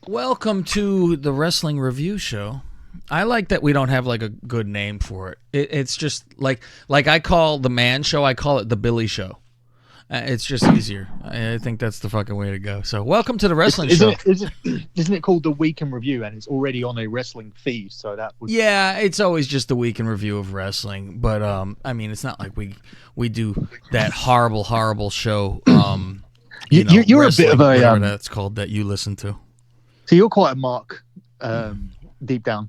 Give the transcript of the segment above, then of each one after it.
Welcome to the Wrestling Review Show. I like that we don't have like a good name for it. It's just like I call the Man Show. I call it the Billy Show. It's just easier. I think that's the fucking way to go. So welcome to the Wrestling Show. Isn't it called the Week in Review, and it's already on a wrestling feed? So that would Yeah, it's always just the week in review of wrestling. But I mean, it's not like we do that horrible show. You're a bit of a whatever that's called that you listen to. So you're quite a mark, deep down.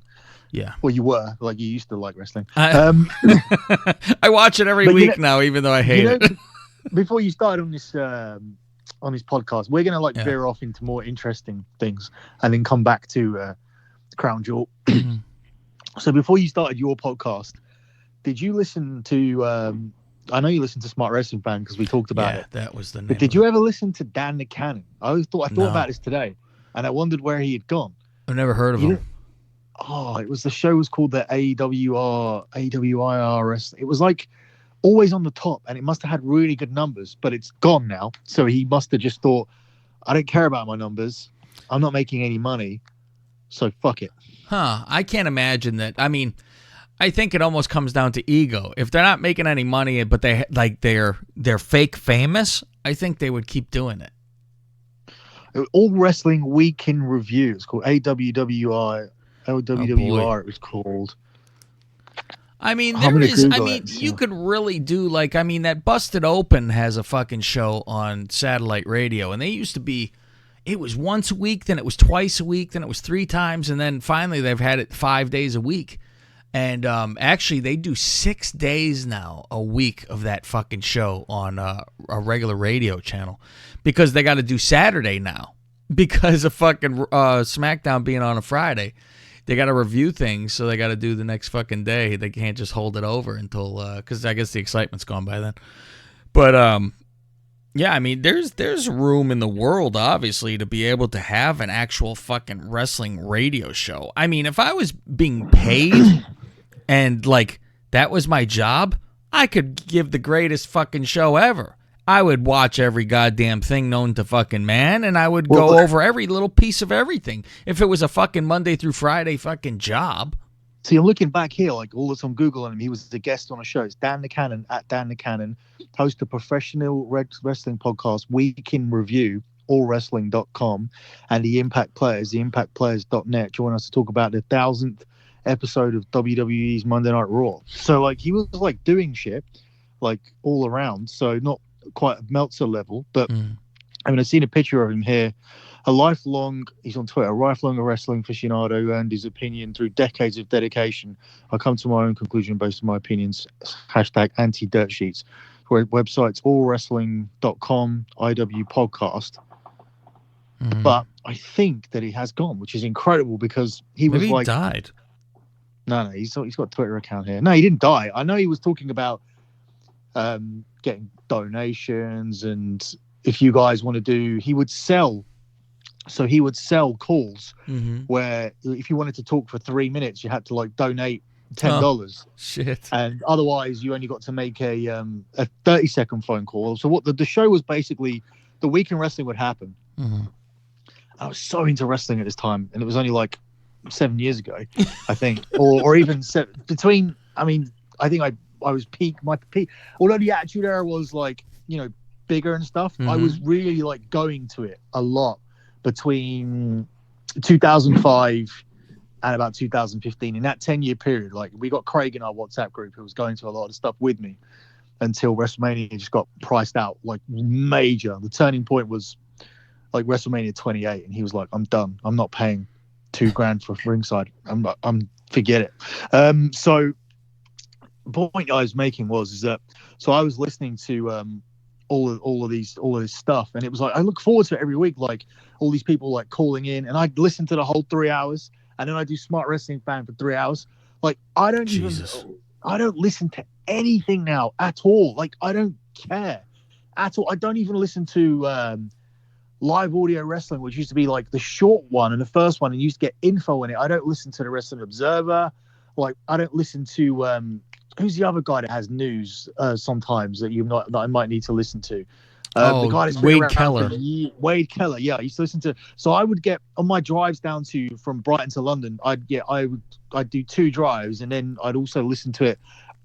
Yeah. Well, you were like you used to like wrestling. I watch it every week now, even though I hate it. Before you started on this podcast, we're gonna veer off into more interesting things, and then come back to Crown Jewel. So before you started your podcast, did you listen to? I know you listened to Smart Wrestling Fan because we talked about it. That was the name. But did you ever listen to Dan the Cannon? I thought about this today, and I wondered where he had gone. I've never heard of him. Oh, the show was called the AWIR. It was like always on the top, and it must have had really good numbers, but it's gone now. So he must have just thought, I don't care about my numbers. I'm not making any money, so fuck it. I can't imagine that. I mean, I think it almost comes down to ego. If they're not making any money, but they're fake famous, I think they would keep doing it. All Wrestling Week in Review. It's called AWWI. LWWR. It was called. I mean, you could really do that Busted Open has a fucking show on satellite radio, and they used to be, it was once a week, then it was twice a week, then it was 3 times, and then finally they've had it 5 days a week. And actually, they do 6 days now a week of that fucking show on a regular radio channel because they got to do Saturday now because of fucking SmackDown being on a Friday. They got to review things, so they got to do the next fucking day. They can't just hold it over until because I guess the excitement's gone by then. But yeah, I mean, there's room in the world, obviously, to be able to have an actual fucking wrestling radio show. I mean, if I was being paid and that was my job, I could give the greatest fucking show ever. I would watch every goddamn thing known to fucking man, and I would go over every little piece of everything if it was a fucking Monday through Friday fucking job. See, I'm looking back here, all that's on Google on him. He was a guest on a show. It's Dan the Cannon, at Dan the Cannon, host a professional wrestling podcast, Week in Review, allwrestling.com, and the Impact Players, the impactplayers.net. Join us to talk about the 1,000th episode of WWE's Monday Night Raw. So, he was, doing shit, all around. So, not quite a Meltzer level, but I mean, I've seen a picture of him here. He's on Twitter, a lifelong wrestling aficionado, earned his opinion through decades of dedication. I come to my own conclusion based on my opinions. Hashtag anti-dirt sheets. Websites allwrestling.com, IW podcast. But I think that he has gone, which is incredible because he was he died. No, he's got a Twitter account here. No, he didn't die. I know he was talking about getting donations, and if you guys want to do, he would sell calls where if you wanted to talk for 3 minutes, you had to donate $10. Shit. And otherwise you only got to make a 30-second phone call. So what the show was basically, the Week in Wrestling would happen. I was so into wrestling at this time, and it was only 7 years ago, I think, or even between. I mean, I think I was my peak. Although the Attitude Era was bigger and stuff, I was really going to it a lot between 2005 and about 2015. In that 10-year period, we got Craig in our WhatsApp group who was going to a lot of stuff with me until WrestleMania just got priced out major. The turning point was WrestleMania 28, and he was like, I'm done. I'm not paying $2,000 for ringside. I'm forget it. So the point I was making is that I was listening to all of this stuff, and it was I look forward to it every week, all these people calling in, and I'd listen to the whole 3 hours, and then I do Smart Wrestling Fan for 3 hours. I don't listen to anything now at all. I don't care at all. I don't even listen to live audio wrestling, which used to be the short one and the first one, and used to get info in it. I don't listen to the Wrestling Observer. I don't listen to who's the other guy that has news sometimes that I might need to listen to. The guy that's been Wade around Keller. Wade Keller. Yeah, I used to listen to. So I would get on my drives down from Brighton to London. I'd do 2 drives, and then I'd also listen to it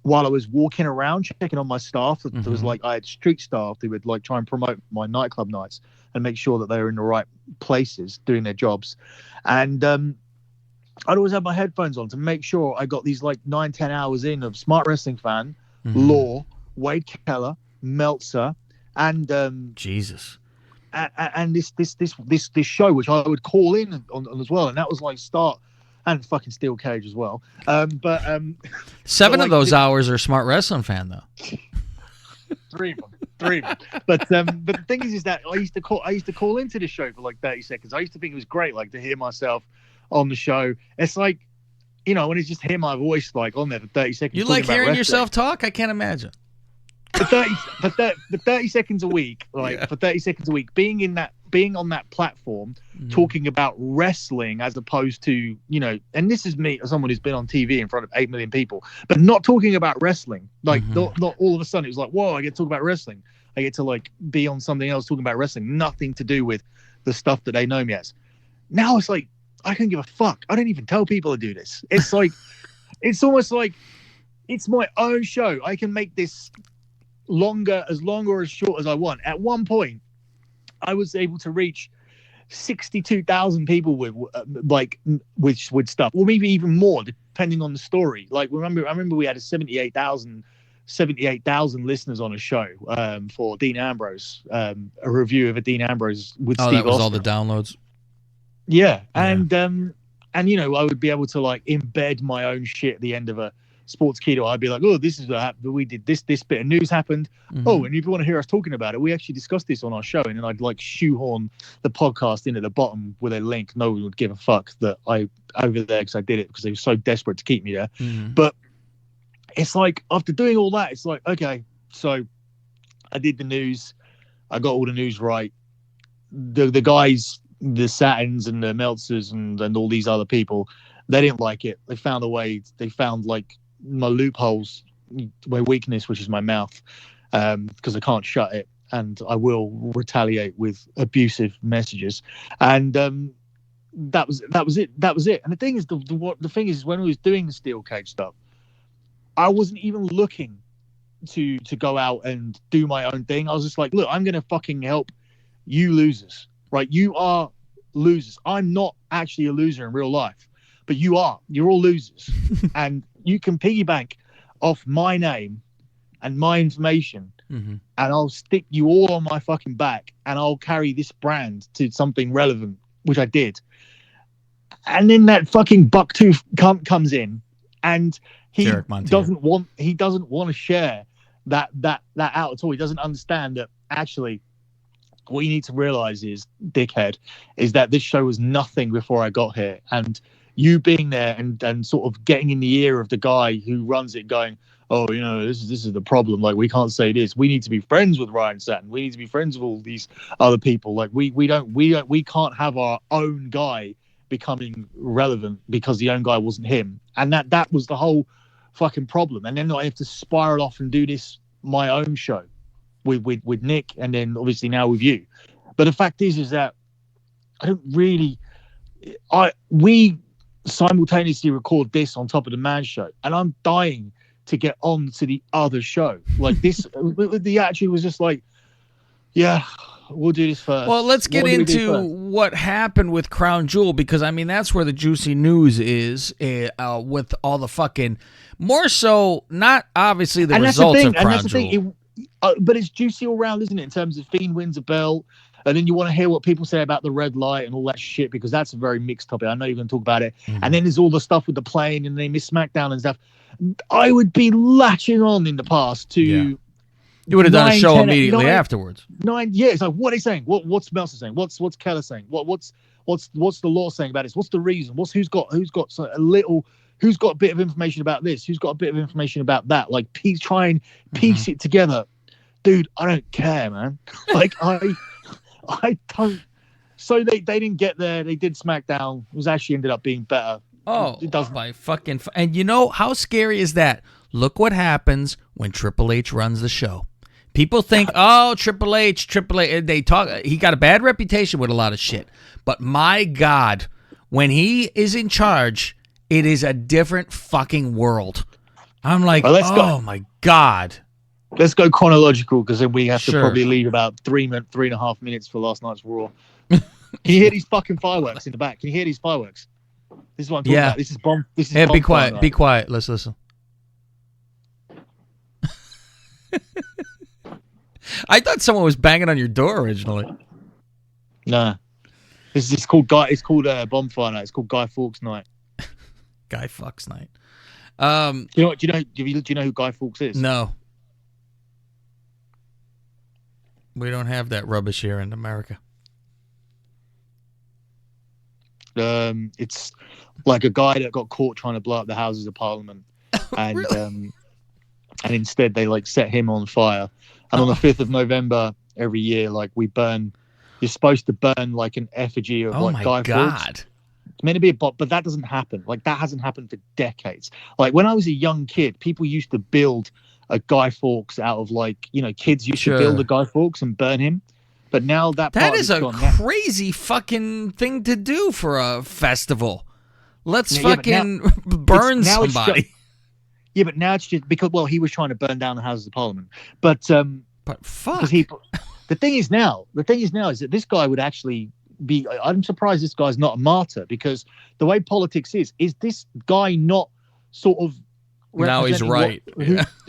while I was walking around, checking on my staff. There was like, I had street staff who would like try and promote my nightclub nights and make sure that they were in the right places doing their jobs. And I'd always have my headphones on to make sure I got these like 9-10 hours in of Smart Wrestling Fan, Law, Wade Keller, Meltzer, and Jesus, and this show, which I would call in on as well, and that was like start. And fucking Steel Cage as well. 7 of those hours are Smart Wrestling Fan though. 3 of them. But the thing is that I used to call into the show for like 30 seconds. I used to think it was great, like to hear myself on the show. It's like, when it's just hear my voice like on there for 30 seconds. You like hearing yourself talk? I can't imagine. For 30 seconds a week, for 30 seconds a week, being on that platform, talking about wrestling as opposed to, and this is me, someone who's been on TV in front of 8 million people, but not talking about wrestling. Like, not all of a sudden it was like, whoa, I get to talk about wrestling. I get to like be on something else talking about wrestling, nothing to do with the stuff that they know me as. Now it's like, I can't give a fuck. I don't even tell people to do this. It's like, it's almost like it's my own show. I can make this long or as short as I want. At one point, I was able to reach 62,000 people with stuff, or maybe even more, depending on the story. Like, I remember we had 78,000 listeners on a show for Dean Ambrose, a review of a Dean Ambrose with Steve that was Austin. all the downloads. Yeah, and I would be able to like embed my own shit at the end of a Sports Keto. I'd be like, oh, this is what happened. We did this bit of news happened. Oh, and if you want to hear us talking about it, we actually discussed this on our show. And then I'd like shoehorn the podcast into the bottom with a link. No one would give a fuck that I over there because I did it because they were so desperate to keep me there. But it's like, after doing all that, it's like, okay, so I did the news. I got all the news right. The guys, the Satins and the Meltzers and all these other people, they didn't like it. They found a way. They found like my loopholes, my weakness, which is my mouth, because I can't shut it, and I will retaliate with abusive messages. And that was it. And the thing is, the thing is, when I was doing the Steel Cage stuff, I wasn't even looking to go out and do my own thing. I was just like, look, I'm gonna fucking help you losers, right? You are losers. I'm not actually a loser in real life, but you are. You're all losers, and you can piggyback off my name and my information, and I'll stick you all on my fucking back, and I'll carry this brand to something relevant, which I did. And then that fucking bucktooth cunt comes in, and he doesn't want to share that out at all. He doesn't understand that actually what you need to realize is, dickhead, is that this show was nothing before I got here, and you being there and sort of getting in the ear of the guy who runs it, going, oh, this is the problem. Like, we can't say this. We need to be friends with Ryan Satin. We need to be friends with all these other people. Like, we can't have our own guy becoming relevant because the own guy wasn't him. And that was the whole fucking problem. And then I have to spiral off and do this my own show with Nick, and then obviously now with you. But the fact is that I don't really. We simultaneously record this on top of the Man Show, and I'm dying to get on to the other show. Like this, the actually was just like, yeah, we'll do this first. Well, let's get into what happened with Crown Jewel, because I mean that's where the juicy news is, with all the fucking, more so not obviously the results of Crown Jewel. But it's juicy all round, isn't it? In terms of Fiend wins a belt, and then you want to hear what people say about the red light and all that shit, because that's a very mixed topic. I know you're going to talk about it. And then there's all the stuff with the plane, and they miss SmackDown and stuff. I would be latching on in the past to. Yeah. You would have done a show immediately afterwards. 9 years. Like, what are they saying? What's Meltzer saying? What's Keller saying? What's the law saying about this? What's the reason? Who's got a bit of information about this? Who's got a bit of information about that? Like, try and piece it together. Dude, I don't care, man. Like, I don't. So they didn't get there. They did SmackDown. It was actually ended up being better. Oh, it doesn't. By fucking. And you know how scary is that? Look what happens when Triple H runs the show. People think, oh, Triple H, they talk. He got a bad reputation with a lot of shit. But my God, when he is in charge, it is a different fucking world. I'm like, my God. Let's go chronological, because then we have to probably leave about 3.5 minutes for last night's Raw. Can you hear these fucking fireworks in the back? Can you hear these fireworks? This is what I'm talking about. This is bomb. This is be quiet. Be quiet. Let's listen. I thought someone was banging on your door originally. Nah, it's called bonfire night. It's called Guy Fawkes night. Guy Fawkes night. Do you know who Guy Fawkes is? No, we don't have that rubbish here in America. It's like a guy that got caught trying to blow up the Houses of Parliament, and really? And instead they like set him on fire. And on the 5th of November every year, like you're supposed to burn like an effigy of Guy Fawkes. It's meant to be a bot, but that doesn't happen. Like that hasn't happened for decades. Like when I was a young kid, people used to build a Guy Fawkes out of kids used to build a Guy Fawkes and burn him. But now that is a crazy fucking thing to do for a festival. Let's fucking burn somebody. Yeah, but now it's just because he was trying to burn down the Houses of Parliament. But fuck. The thing is now is that this guy would actually be. I'm surprised this guy's not a martyr, because the way politics is this guy not sort of now he's right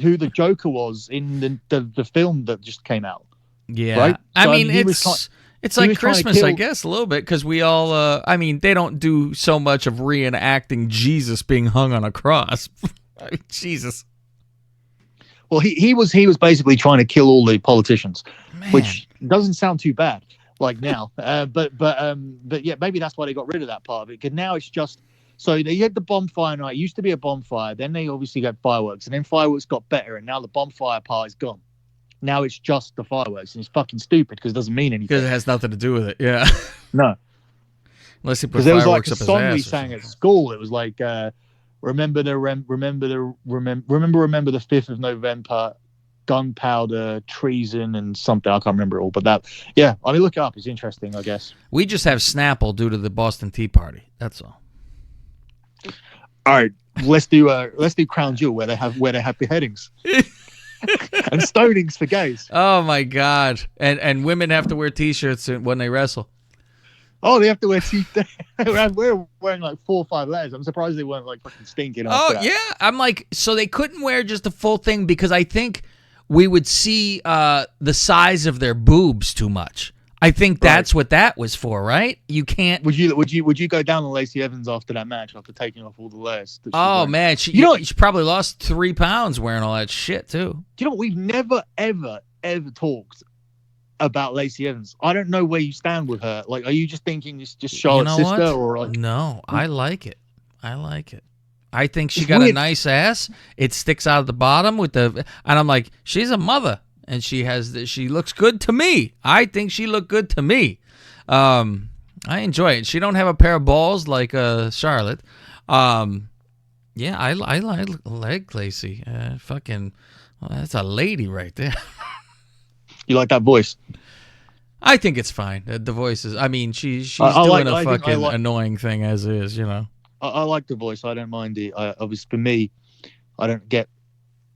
who the Joker was in the film that just came out. Yeah, right? I mean it's like Christmas, I guess, a little bit, because we all. They don't do so much of reenacting Jesus being hung on a cross. Jesus. Well, he was basically trying to kill all the politicians, Man. Which doesn't sound too bad now. But yeah, maybe that's why they got rid of that part of it. Because now it's just so they had the bonfire night. It used to be a bonfire, then they obviously got fireworks, and then fireworks got better, and now the bonfire part is gone. Now it's just the fireworks, and it's fucking stupid because it doesn't mean anything. Because it has nothing to do with it. Yeah. No. Unless you put fireworks up his ass. Because there was like a song we sang at school. It was like. Remember the 5th of November, gunpowder, treason, and something. I can't remember it all, but that, yeah. Look it up. It's interesting, I guess. We just have Snapple due to the Boston Tea Party. That's all. All right, let's do Crown Jewel where they have beheadings and stonings for gays. Oh my God! And women have to wear T-shirts when they wrestle. Oh, they have to wear we're wearing like 4 or 5 layers. I'm surprised they weren't like fucking stinking. Oh, yeah. I'm like, so they couldn't wear just the full thing because I think we would see the size of their boobs too much. I think that's what that was for, right? You can't. Would you go down on Lacey Evans after that match after taking off all the layers? Oh man, she probably lost 3 pounds wearing all that shit too. Do you know what? We've never ever talked about Lacey Evans. I don't know where you stand with her. Like, are you just thinking it's just Charlotte's sister, or like? No, I like it. I think she got a nice ass. It sticks out of the bottom and I'm like, she's a mother, and she looks good to me. I think she looked good to me. I enjoy it. She don't have a pair of balls like Charlotte. Yeah, I like Lacey. That's a lady right there. You like that voice? I think it's fine. The voice is. She's doing a fucking annoying thing as is. I like the voice. I don't mind it. Obviously, for me, I don't get.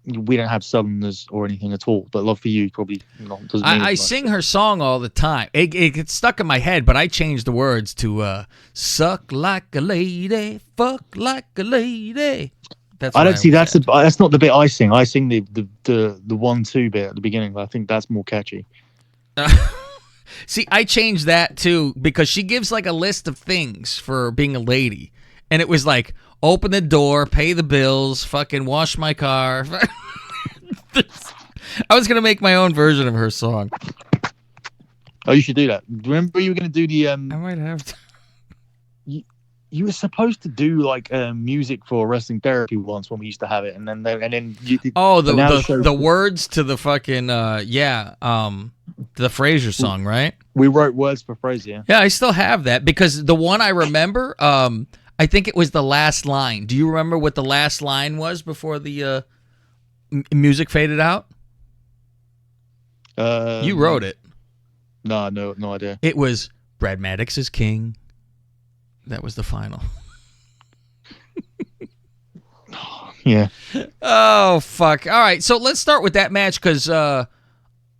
We don't have Southerners or anything at all. But love for you probably doesn't. I sing her song all the time. It gets stuck in my head, but I change the words to "suck like a lady, fuck like a lady." I don't see that's not the bit I sing. I sing the 1-2 bit at the beginning. I think that's more catchy. See, I changed that too because she gives like a list of things for being a lady, and it was like open the door, pay the bills, fucking wash my car. I was gonna make my own version of her song. Oh, you should do that. Remember, you were gonna do the. I might have to. You were supposed to do like music for wrestling therapy once when we used to have it, and then you did. Oh, the words to the fucking the Fraser song, right? We wrote words for Fraser. Yeah. Yeah, I still have that because the one I remember, I think it was the last line. Do you remember what the last line was before the music faded out? You wrote it. No idea. It was Brad Maddox is king. That was the final. Yeah. Oh, fuck. All right, so let's start with that match because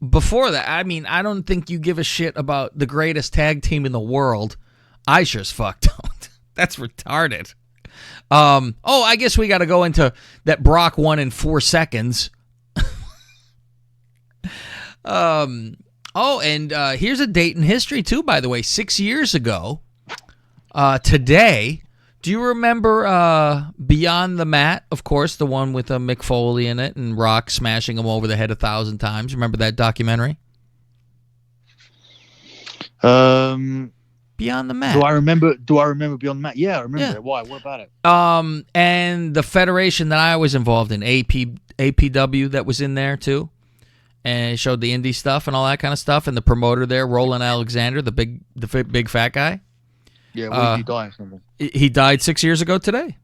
before that, I mean, I don't think you give a shit about the greatest tag team in the world. I sure as fuck don't. That's retarded. I guess we got to go into that Brock won in 4 seconds. And here's a date in history, too, by the way. 6 years ago, today, do you remember Beyond the Mat? Of course, the one with Mick Foley in it and Rock smashing him over the head 1,000 times. Remember that documentary? Beyond the Mat. Do I remember Beyond the Mat? Yeah, I remember it. Why? What about it? And the federation that I was involved in, APW, that was in there, too. And it showed the indie stuff and all that kind of stuff. And the promoter there, Roland Alexander, the big fat guy. Yeah, when did he die or something? He died 6 years ago today.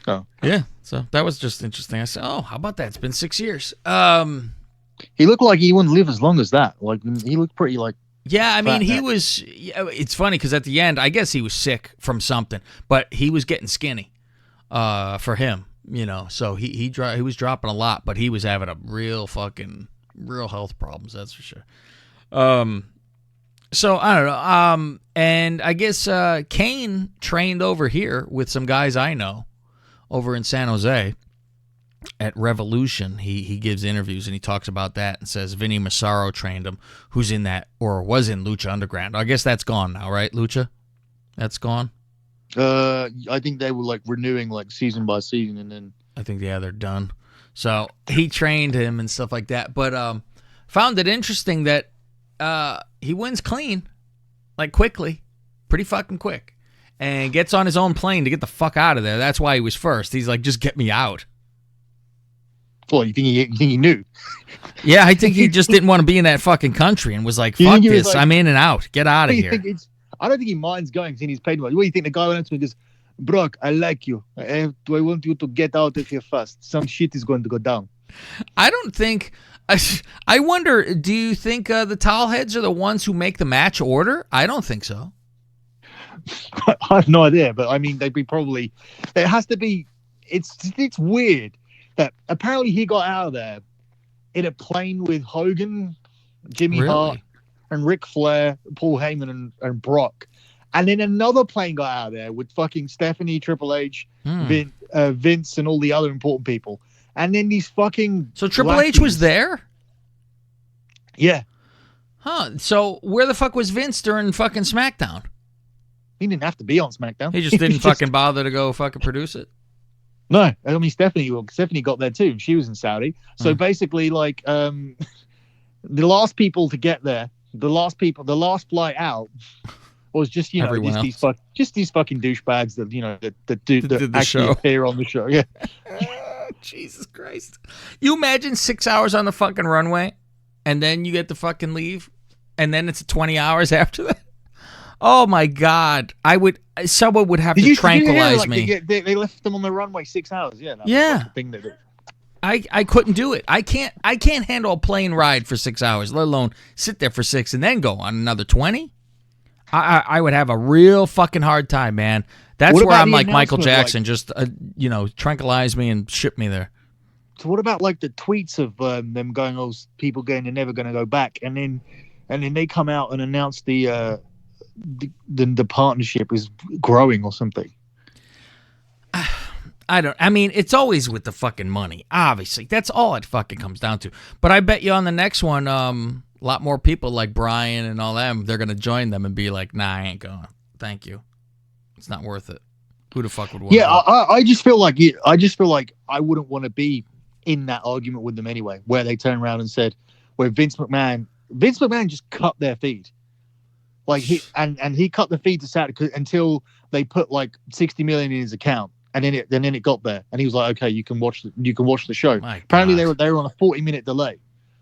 Oh. Yeah, so that was just interesting. I said, oh, how about that? It's been 6 years. He looked like he wouldn't live as long as that. Like, he looked pretty, like... Yeah, I mean, he was... It's funny, because at the end, I guess he was sick from something. But he was getting skinny for him. You know, so he was dropping a lot, but he was having a real health problems, that's for sure. So I don't know. And I guess Kane trained over here with some guys I know over in San Jose at Revolution. He gives interviews and he talks about that and says Vinny Massaro trained him, who's in that or was in Lucha Underground. I guess that's gone now, right, Lucha? That's gone. I think they were like renewing like season by season, and then I think they're done. So he trained him and stuff like that. But found it interesting that he wins clean, like quickly, pretty fucking quick, and gets on his own plane to get the fuck out of there. That's why he was first. He's like, just get me out. Well, you think he knew? Yeah, I think he just didn't want to be in that fucking country and was like, fuck this, like, I'm in and out. Get out of here. I don't think he minds going since he's paid money. What do you think? The guy went up to me and goes, Brock, I like you. I want you to get out of here fast. Some shit is going to go down. I don't think... I wonder, do you think the towel heads are the ones who make the match order? I don't think so. I have no idea, but I mean, they'd be probably... There has to be... It's weird that apparently he got out of there in a plane with Hogan, Jimmy Hart, and Ric Flair, Paul Heyman, and Brock. And then another plane got out of there with fucking Stephanie, Triple H, Vince, and all the other important people. And then these fucking... So Triple H was there? Yeah. Huh. So where the fuck was Vince during fucking SmackDown? He didn't have to be on SmackDown. He just didn't fucking bother to go fucking produce it? No. I mean, Stephanie got there too. She was in Saudi. So basically, like, the last people to get there, the last flight out was just, you know, just these fucking douchebags that, you know, that actually appear on the show. Yeah. Jesus Christ. You imagine 6 hours on the fucking runway and then you get to fucking leave and then it's 20 hours after that? Oh my God. Someone would have to tranquilize me. They left them on the runway 6 hours. Yeah. Yeah. I couldn't do it. I can't handle a plane ride for 6 hours, let alone sit there for 6 and then go on another 20. I would have a real fucking hard time, man. That's where I'm like Michael Jackson, just tranquilize me and ship me there. So what about like the tweets of them going, "Oh, people going, they're never going to go back," and then they come out and announce the partnership is growing or something. I mean, it's always with the fucking money. Obviously, that's all it fucking comes down to. But I bet you on the next one, a lot more people like Brian and all them, they're gonna join them and be like, "Nah, I ain't going. Thank you. It's not worth it." Who the fuck would want? Yeah, I just feel like I wouldn't want to be in that argument with them anyway, where they turn around and said, where Vince McMahon just cut their feed, like he cut the feed to Saturday until they put like 60 million in his account, and then it got there, and he was like, "Okay, you can watch the show." Apparently they were on a 40-minute delay.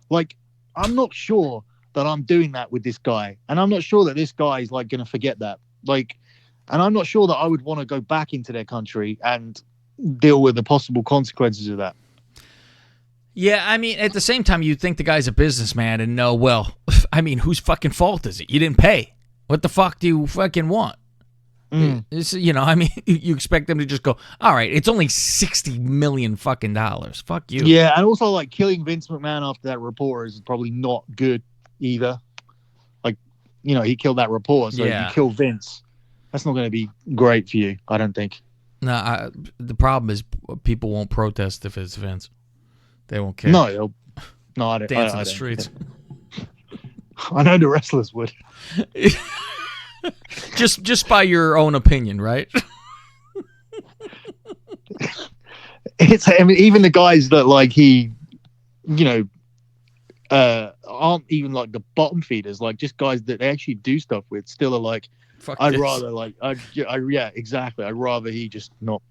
Like, I'm not sure that I'm doing that with this guy, and I'm not sure that this guy is like going to forget that. Like, and I'm not sure that I would want to go back into their country and deal with the possible consequences of that. Yeah, I mean, at the same time, you'd think the guy's a businessman and know, well, I mean, whose fucking fault is it? You didn't pay. What the fuck do you fucking want? You know, I mean, you expect them to just go, all right, it's only $60 million fucking dollars. Fuck you. Yeah, and also, like, killing Vince McMahon after that reporter is probably not good either. Like, you know, he killed that reporter, so if you kill Vince, that's not going to be great for you, I don't think. No, the problem is people won't protest if it's Vince. They won't care. No, I don't. Dance in the streets. I know the wrestlers would. just by your own opinion, right? I mean, even the guys that like he, you know, aren't even like the bottom feeders, like just guys that they actually do stuff with, still are like, rather like, yeah, exactly. I'd rather he just not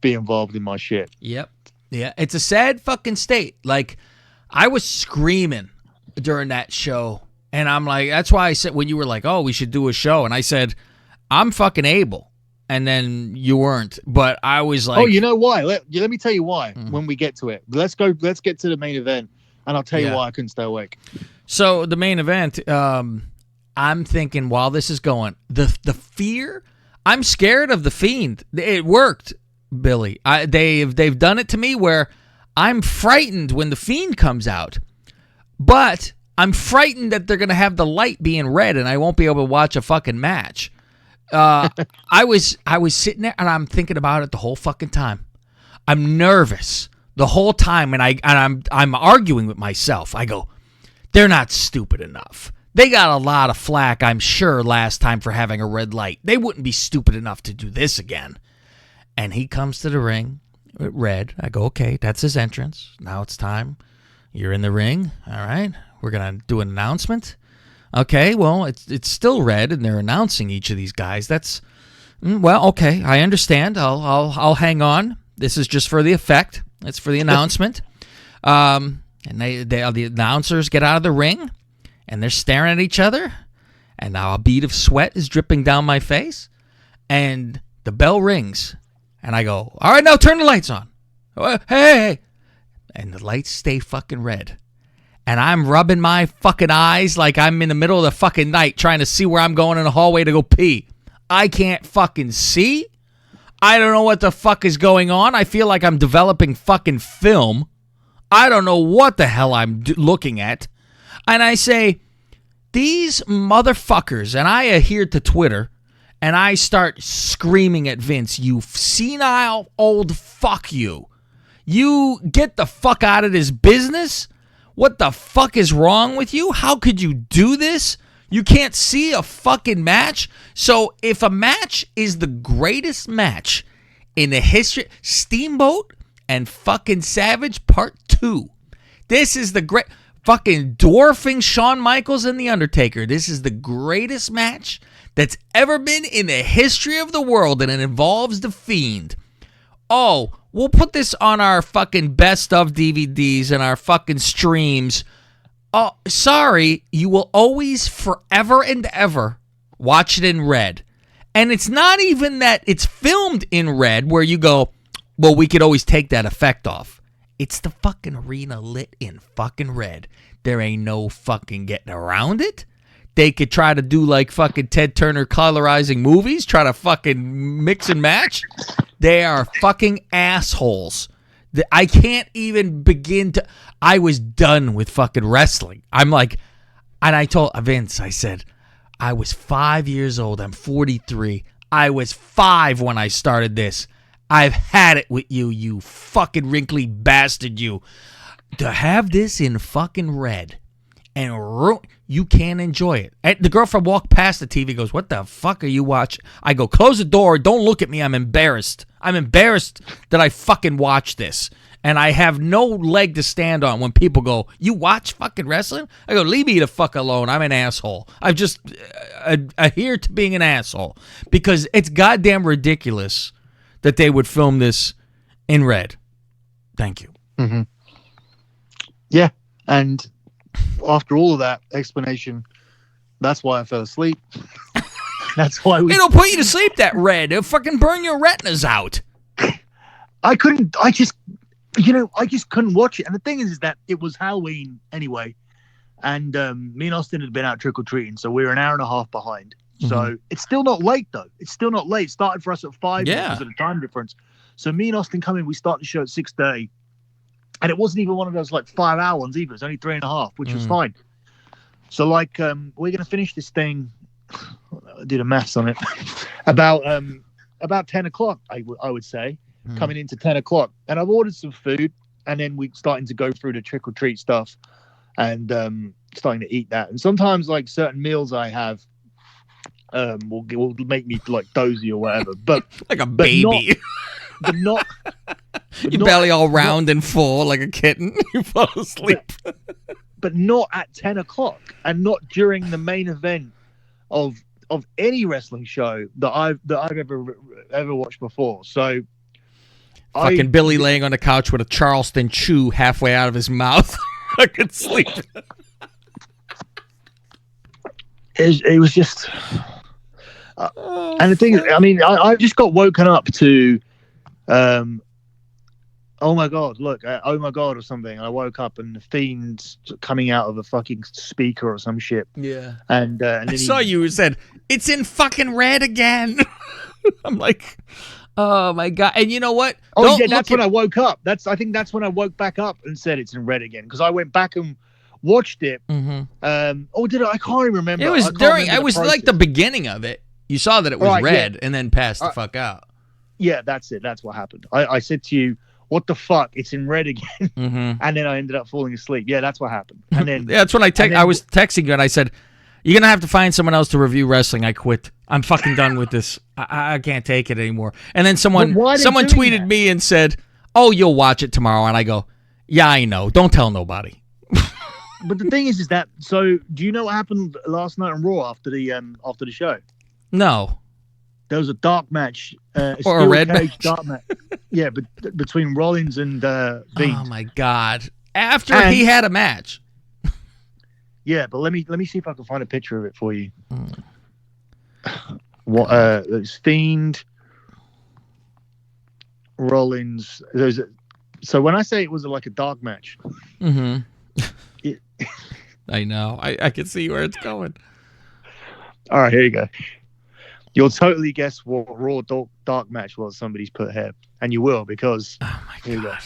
be involved in my shit. Yep. Yeah, it's a sad fucking state. Like, I was screaming during that show, and I'm like, that's why I said, when you were like, oh, we should do a show, and I said, I'm fucking able, and then you weren't, but I was like, oh, you know why? Let me tell you why when we get to it. Let's get to the main event, and I'll tell you why I couldn't stay awake. So the main event, I'm thinking while this is going, the fear, I'm scared of the Fiend. It worked. Billy, they've done it to me where I'm frightened when the Fiend comes out, but I'm frightened that they're gonna have the light being red and I won't be able to watch a fucking match. I was sitting there and I'm thinking about it the whole fucking time. I'm nervous the whole time, and I'm arguing with myself. I go, they're not stupid enough. They got a lot of flack, I'm sure, last time for having a red light. They wouldn't be stupid enough to do this again. And he comes to the ring, red. I go, okay, that's his entrance. Now it's time. You're in the ring. All right. We're going to do an announcement. Okay, well, it's still red, and they're announcing each of these guys. That's, well, okay, I understand. I'll hang on. This is just for the effect. It's for the announcement. And the announcers get out of the ring, and they're staring at each other, and now a bead of sweat is dripping down my face, and the bell rings. And I go, all right, now turn the lights on. Hey. And the lights stay fucking red. And I'm rubbing my fucking eyes like I'm in the middle of the fucking night trying to see where I'm going in the hallway to go pee. I can't fucking see. I don't know what the fuck is going on. I feel like I'm developing fucking film. I don't know what the hell I'm looking at. And I say, these motherfuckers, and I adhere to Twitter, and I start screaming at Vince, you senile old fuck you. You get the fuck out of this business? What the fuck is wrong with you? How could you do this? You can't see a fucking match? So if a match is the greatest match in the history, Steamboat and fucking Savage Part 2. This is the great, fucking dwarfing Shawn Michaels and The Undertaker. This is the greatest match that's ever been in the history of the world, and it involves the Fiend. Oh, we'll put this on our fucking best of DVDs and our fucking streams. Oh, sorry, you will always, forever and ever, watch it in red. And it's not even that it's filmed in red where you go, well, we could always take that effect off. It's the fucking arena lit in fucking red. There ain't no fucking getting around it. They could try to do like fucking Ted Turner colorizing movies, try to fucking mix and match. They are fucking assholes. I can't even begin to... I was done with fucking wrestling. I'm like... And I told Vince, I said, I was 5 years old. I'm 43. I was 5 when I started this. I've had it with you, you fucking wrinkly bastard, you. To have this in fucking red and you can't enjoy it. And the girlfriend walked past the TV, goes, what the fuck are you watching? I go, close the door. Don't look at me. I'm embarrassed. I'm embarrassed that I fucking watch this. And I have no leg to stand on when people go, you watch fucking wrestling? I go, leave me the fuck alone. I'm an asshole. I just adhere to being an asshole. Because it's goddamn ridiculous that they would film this in red. Thank you. Mm-hmm. Yeah. And after all of that explanation, that's why I fell asleep. That's why we... It'll put you to sleep, that red. It'll fucking burn your retinas out. I couldn't... I just couldn't watch it. And the thing is that it was Halloween anyway. And me and Austin had been out trick-or-treating, so we were an hour and a half behind. Mm-hmm. So it's still not late, though. It's still not late. It started for us at 5 because of the time difference. So me and Austin come in, we start the show at 6:30. And it wasn't even one of those, 5-hour ones either. It was only 3.5, which was fine. So, we're going to finish this thing. I did a maths on it. about 10 o'clock, I would say, coming into 10 o'clock. And I've ordered some food, and then we're starting to go through the trick-or-treat stuff and starting to eat that. And sometimes, certain meals I have will make me, dozy or whatever. But like a baby. But not... Your belly all round and full like a kitten. You fall asleep. But not at 10 o'clock, and not during the main event of any wrestling show that I've ever watched before. So fucking Billy laying on the couch with a Charleston chew halfway out of his mouth. I could sleep. It was just and the thing is, I just got woken up to oh my god, look, oh my god, or something. I woke up and the Fiend's coming out of a fucking speaker or some shit. Yeah. And then I saw you said, it's in fucking red again. I'm like, oh my god. And you know what? That's when I woke up. I think that's when I woke back up and said it's in red again, because I went back and watched it. Mm-hmm. Did I? I can't even remember. It was like the beginning of it. You saw that it was red and then passed the fuck out. Yeah, that's it. That's what happened. I said to you, what the fuck? It's in red again. Mm-hmm. And then I ended up falling asleep. Yeah, that's what happened. And then that's when I was texting you and I said, you're going to have to find someone else to review wrestling. I quit. I'm fucking done with this. I can't take it anymore. And then someone tweeted me and said, oh, you'll watch it tomorrow. And I go, yeah, I know. Don't tell nobody. But the thing is that, so do you know what happened last night on Raw after the show? No. There was a dark match, or a red match. Dark match. Yeah, but between Rollins and Fiend. Oh my god! After he had a match. Yeah, but let me see if I can find a picture of it for you. What? It's Fiend, Rollins. So when I say it was a dark match. Mm-hmm. I know. I can see where it's going. All right, here you go. You'll totally guess what Raw dark match was somebody's put here. And you will, because... Oh, my God.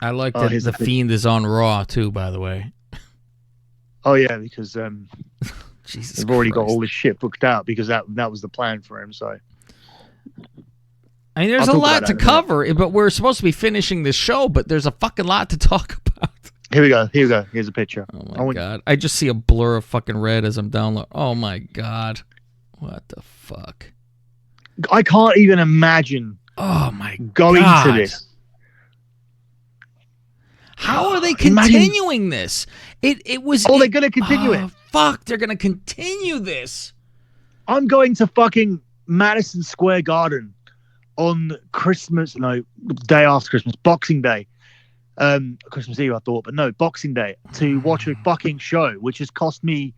I like that the Fiend is on Raw, too, by the way. Oh, yeah, because Jesus they've already got all this shit booked out, because that was the plan for him, so... I mean, there's a lot to cover, but we're supposed to be finishing this show, but there's a fucking lot to talk about. Here we go. Here's a picture. Oh my god. I just see a blur of fucking red as I'm downloading. Oh my god. What the fuck? I can't even imagine going to this. How are they continuing this? It was... Oh, they're going to continue it. Fuck, they're going to continue this. I'm going to fucking Madison Square Garden on Christmas, no, day after Christmas, Boxing Day. Christmas Eve, I thought, but no, Boxing Day, to watch a fucking show, which has cost me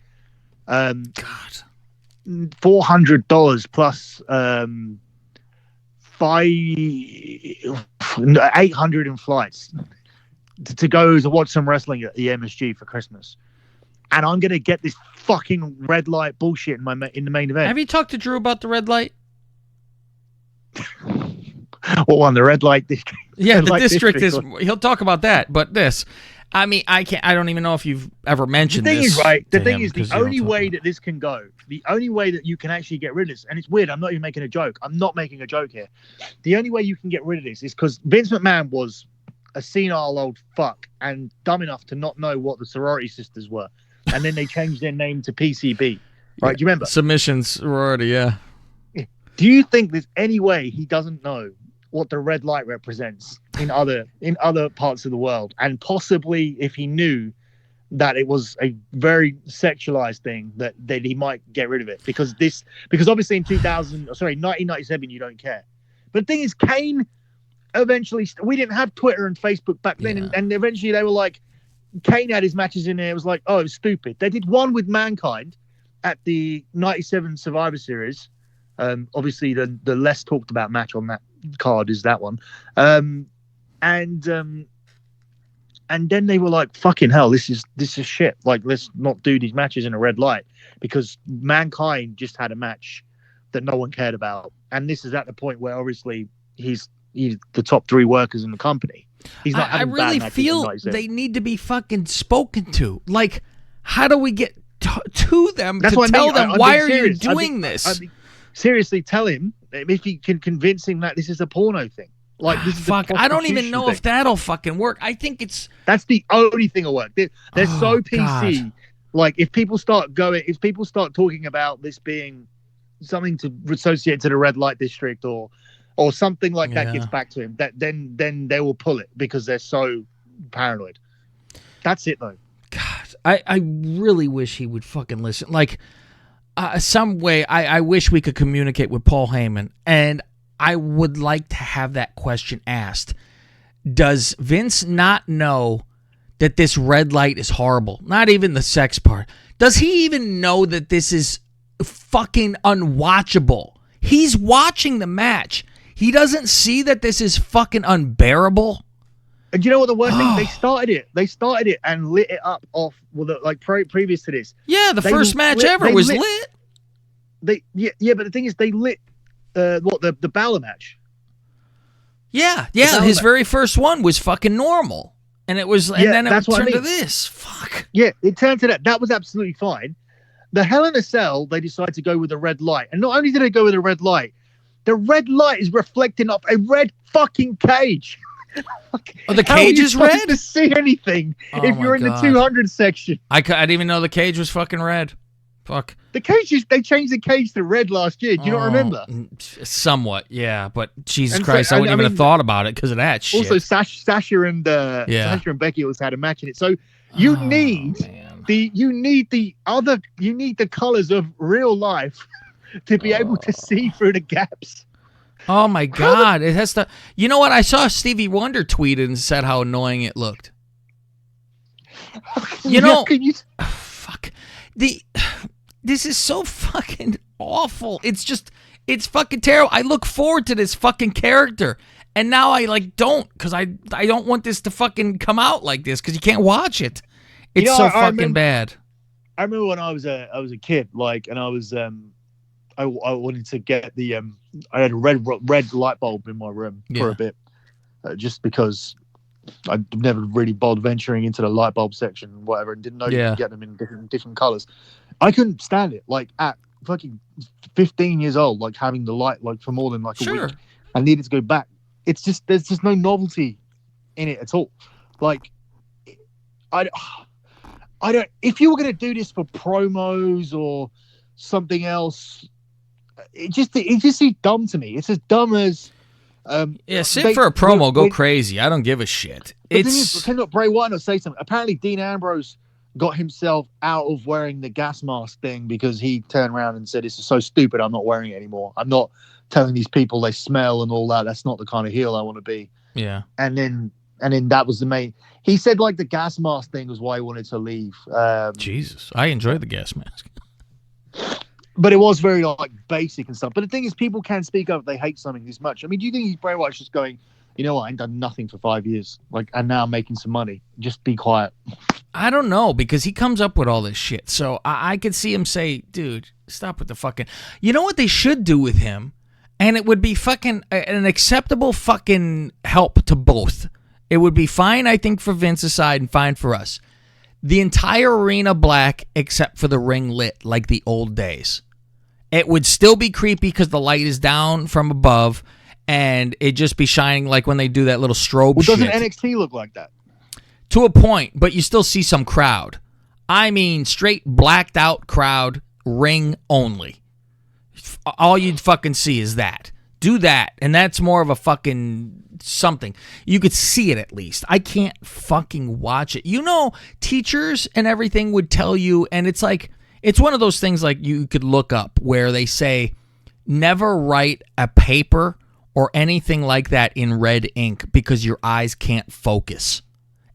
$400 plus $800 in flights to go to watch some wrestling at the MSG for Christmas. And I'm gonna get this fucking red light bullshit in the main event. Have you talked to Drew about the red light? What one? The red light district? Yeah, the district is. He'll talk about that, but this. I mean, I can't. I don't even know if you've ever mentioned this. The thing is, right? The thing is, the only way that this can go, the only way that you can actually get rid of this, and it's weird. I'm not even making a joke. I'm not making a joke here. The only way you can get rid of this is because Vince McMahon was a senile old fuck and dumb enough to not know what the sorority sisters were, and then they changed their name to PCB. Right? Yeah. Do you remember? Submission sorority, yeah. Do you think there's any way he doesn't know what the red light represents in other parts of the world, and possibly if he knew that it was a very sexualized thing, that he might get rid of it because obviously in 1997 you don't care. But the thing is, Kane eventually, we didn't have Twitter and Facebook back then, and eventually they were like, Kane had his matches in there. It was like, oh, it was stupid. They did one with Mankind at the 97 Survivor Series. Obviously the less talked about match on card is that one. And then they were like, fucking hell, this is shit. Like, let's not do these matches in a red light, because Mankind just had a match that no one cared about. And this is at the point where obviously he's the top 3 workers in the company. He's not. I really feel they need to be fucking spoken to. Like, how do we get to them to tell them, why are you doing this? Seriously, tell him if you can convince him that this is a porno thing. Like, this is I don't even know if that'll fucking work. I think that's the only thing that'll work. They're so PC. God. Like, if people start talking about this being something to associate to the red light district or something like that gets back to him, then they will pull it because they're so paranoid. That's it, though. God, I really wish he would fucking listen. Like, some way, I wish we could communicate with Paul Heyman, and I would like to have that question asked. Does Vince not know that this red light is horrible? Not even the sex part. Does he even know that this is fucking unwatchable? He's watching the match. He doesn't see that this is fucking unbearable. And you know what the worst thing? They started it and lit it up off. Well, like previous to this. Yeah, the first match ever was lit. But the thing is, they lit the Balor match. Yeah. His very first one was fucking normal, and it was, and then it turned to this. Fuck. Yeah, it turned to that. That was absolutely fine. The Hell in a Cell, they decided to go with a red light, and not only did they go with a red light, the red light is reflecting off a red fucking cage. Oh, the cage is red? How are you supposed to see anything if you're in the 200 section? I didn't even know the cage was fucking red. Fuck. The cage they changed the cage to red last year. Do you not remember? Somewhat, yeah. But Jesus Christ, I wouldn't even have thought about it because of that shit. Also, Sasha and Becky always had a match in it. So you need the colors of real life to be able to see through the gaps. Oh my God! It has to. You know what? I saw Stevie Wonder tweeted and said how annoying it looked. Fuck. This is so fucking awful. It's fucking terrible. I look forward to this fucking character, and now I don't, because I don't want this to fucking come out like this, because you can't watch it. It's fucking bad. I remember when I was a kid, like, and I was I wanted to get the I had a red light bulb in my room for a bit, just because I never really bothered venturing into the light bulb section and whatever, and didn't know you could get them in different colors. I couldn't stand it. Like, at fucking 15 years old, like, having the light like for more than like a week, I needed to go back. It's just, there's just no novelty in it at all. Like, I don't. If you were gonna do this for promos or something else, it just seems dumb to me. It's as dumb as sit for a promo, go crazy. I don't give a shit. Cannot Bray Wyatt not say something? Apparently, Dean Ambrose got himself out of wearing the gas mask thing because he turned around and said, "This is so stupid. I'm not wearing it anymore. I'm not telling these people they smell and all that. That's not the kind of heel I want to be." Yeah. And then that was the main. He said like the gas mask thing was why he wanted to leave. Jesus, I enjoy the gas mask. But it was very like basic and stuff. But the thing is, people can speak up if they hate something this much. I mean, do you think Bray Wyatt's just going, you know what, I ain't done nothing for 5 years, like, and now I'm making some money. Just be quiet. I don't know, because he comes up with all this shit. So I could see him say, dude, stop with the fucking... You know what they should do with him? And it would be fucking an acceptable fucking help to both. It would be fine, I think, for Vince's side and fine for us. The entire arena black except for the ring lit like the old days. It would still be creepy because the light is down from above, and it'd just be shining like when they do that little strobe shit. Doesn't NXT look like that? To a point, but you still see some crowd. I mean, straight blacked out crowd, ring only. All you'd fucking see is that. Do that, and that's more of a fucking something. You could see it at least. I can't fucking watch it. You know, teachers and everything would tell you, and it's like, it's one of those things like you could look up where they say, never write a paper or anything like that in red ink because your eyes can't focus.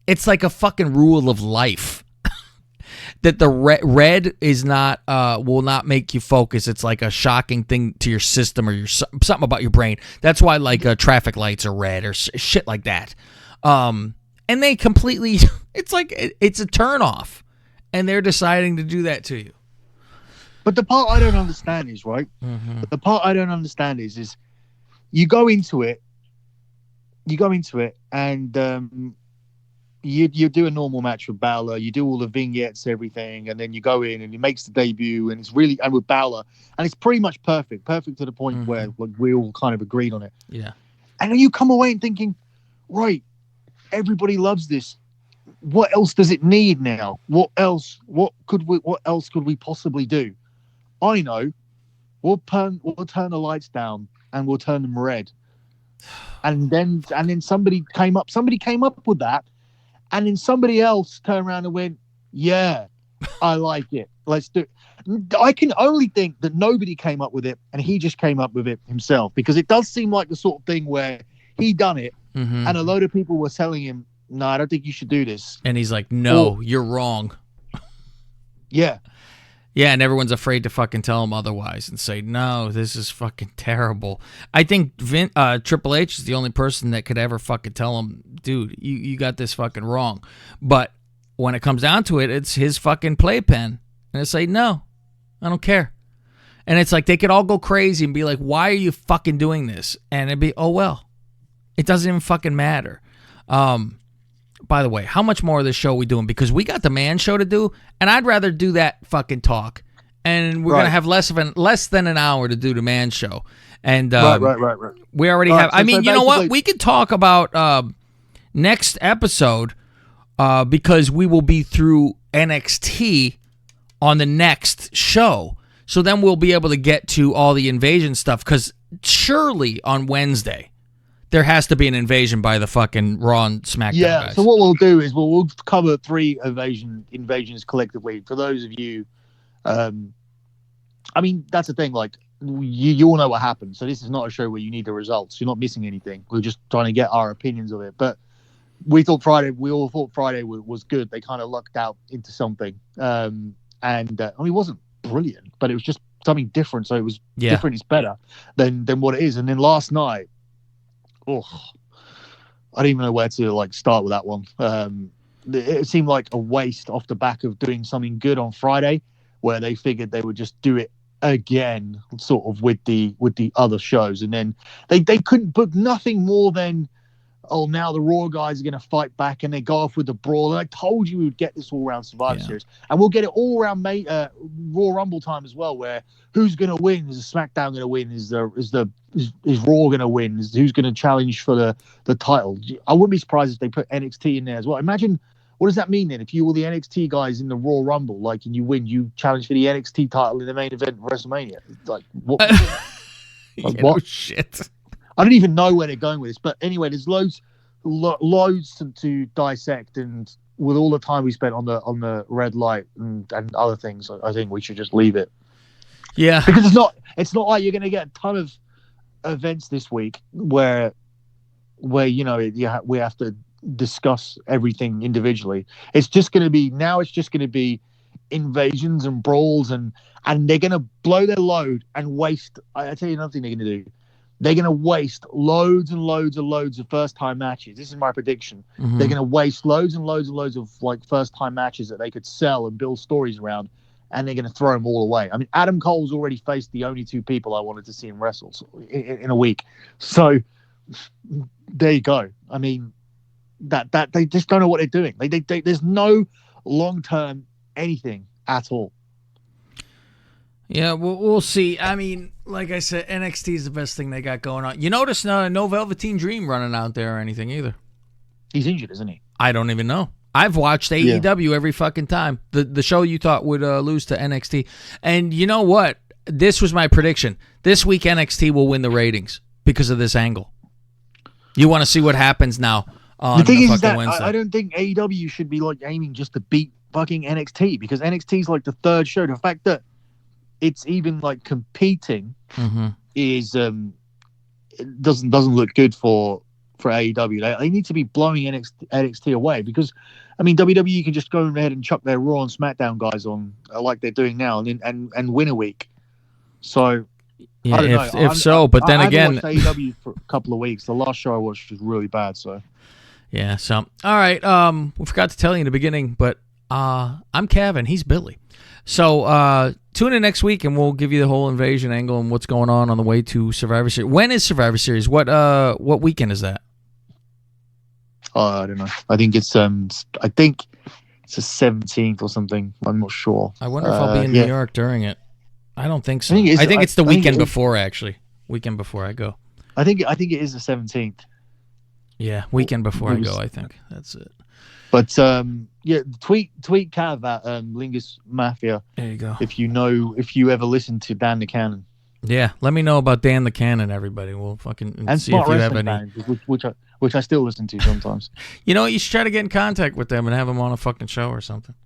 It's like a fucking rule of life. that the red is not will not make you focus. It's like a shocking thing to your system or your something about your brain. That's why like traffic lights are red or shit like that. And they completely, it's like it's a turnoff, and they're deciding to do that to you. But the part I don't understand is right. Mm-hmm. The part I don't understand is you go into it, and you do a normal match with Balor. You do all the vignettes, everything, and then you go in and he makes the debut, and it's really and with Balor, and it's pretty much perfect to the point where like, we all kind of agreed on it. Yeah. And then you come away and thinking, right, everybody loves this. What else does it need now? What else could we possibly do? I know. We'll turn the lights down and we'll turn them red. And then somebody came up with that. And then somebody else turned around and went, yeah, I like it. Let's do it. I can only think that nobody came up with it and he just came up with it himself, because it does seem like the sort of thing where he done it and a load of people were telling him, no, I don't think you should do this. And he's like, no, you're wrong. Yeah. Yeah, and everyone's afraid to fucking tell him otherwise and say, no, this is fucking terrible. I think Triple H is the only person that could ever fucking tell him, dude, you got this fucking wrong. But when it comes down to it, it's his fucking playpen. And it's like, no, I don't care. And it's like they could all go crazy and be like, why are you fucking doing this? And it'd be, oh, well, it doesn't even fucking matter. By the way, how much more of this show are we doing? Because we got the man show to do, and I'd rather do that fucking talk. And we're gonna have less than an hour to do the man show. And right. We already have. I mean, you know what? We could talk about next episode because we will be through NXT on the next show. So then we'll be able to get to all the invasion stuff. Because surely on Wednesday, there has to be an invasion by the fucking Raw and SmackDown guys. So what we'll do is we'll cover 3 invasions collectively. For those of you, I mean, that's the thing. Like, you all know what happened. So this is not a show where you need the results. You're not missing anything. We're just trying to get our opinions of it. But we all thought Friday was good. They kind of lucked out into something. I mean, it wasn't brilliant, but it was just something different. So it was different. It's better than what it is. And then last night, I don't even know where to start with that one. It seemed like a waste off the back of doing something good on Friday, where they figured they would just do it again, sort of with the other shows, and then they couldn't book nothing more than, now the Raw guys are going to fight back, and they go off with the brawl. And I told you we would get this all around Survivor Series, and we'll get it all around Raw Rumble time as well, where who's going to win? Is the SmackDown going to win? Is Raw going to win? Who's going to challenge for the title? I wouldn't be surprised if they put NXT in there as well. Imagine, what does that mean then? If you were the NXT guys in the Raw Rumble, and you win, you challenge for the NXT title in the main event of WrestleMania. Like, what? What? No shit. I don't even know where they're going with this. But anyway, there's loads to dissect, and with all the time we spent on the red light and other things, I think we should just leave it. Yeah, because it's not like you're going to get a ton of events this week where we have to discuss everything individually. It's just going to be invasions and brawls, and they're going to blow their load and waste. I tell you another thing they're going to do. They're going to waste loads and loads of first-time matches. This is my prediction. Mm-hmm. They're going to waste loads and loads and loads of first-time matches that they could sell and build stories around, and they're going to throw them all away. I mean, Adam Cole's already faced the only 2 people I wanted to see him wrestle in a week. So there you go. I mean, that they just don't know what they're doing. They there's no long-term anything at all. Yeah, we'll see. I mean, like I said, NXT is the best thing they got going on. You notice no Velveteen Dream running out there or anything either. He's injured, isn't he? I don't even know. I've watched AEW every fucking time. The show you thought would lose to NXT. And you know what? This was my prediction. This week NXT will win the ratings because of this angle. You want to see what happens now on the thing is that Wednesday. I don't think AEW should be aiming just to beat fucking NXT, because NXT is the 3rd show. The fact that it's even competing is it doesn't look good for for AEW. They need to be blowing NXT away because, I mean, WWE can just go ahead and chuck their Raw and SmackDown guys on like they're doing now and win a week. So, yeah, I don't know. But then again, I haven't watched AEW for a couple of weeks. The last show I watched was really bad. So, yeah. So, all right. We forgot to tell you in the beginning, but I'm Cav and he's Billy. So tune in next week and we'll give you the whole invasion angle and what's going on the way to Survivor Series. When is Survivor Series? What weekend is that? I don't know. I think it's the 17th or something. I'm not sure. I wonder if I'll be in New York during it. I don't think so. I think it's the weekend before, actually. Weekend before I go. I think it is the 17th. Yeah, weekend before I go, I think. That's it. But yeah, tweet Cav at Lingus Mafia. There you go. If you ever listen to Dan the Cannon. Yeah, let me know about Dan the Cannon, everybody. We'll fucking and see if you have any. Bands, which I still listen to sometimes. You know, you should try to get in contact with them and have them on a fucking show or something.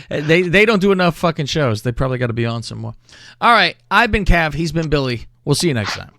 They don't do enough fucking shows. They probably got to be on some more. All right, I've been Cav. He's been Billy. We'll see you next time.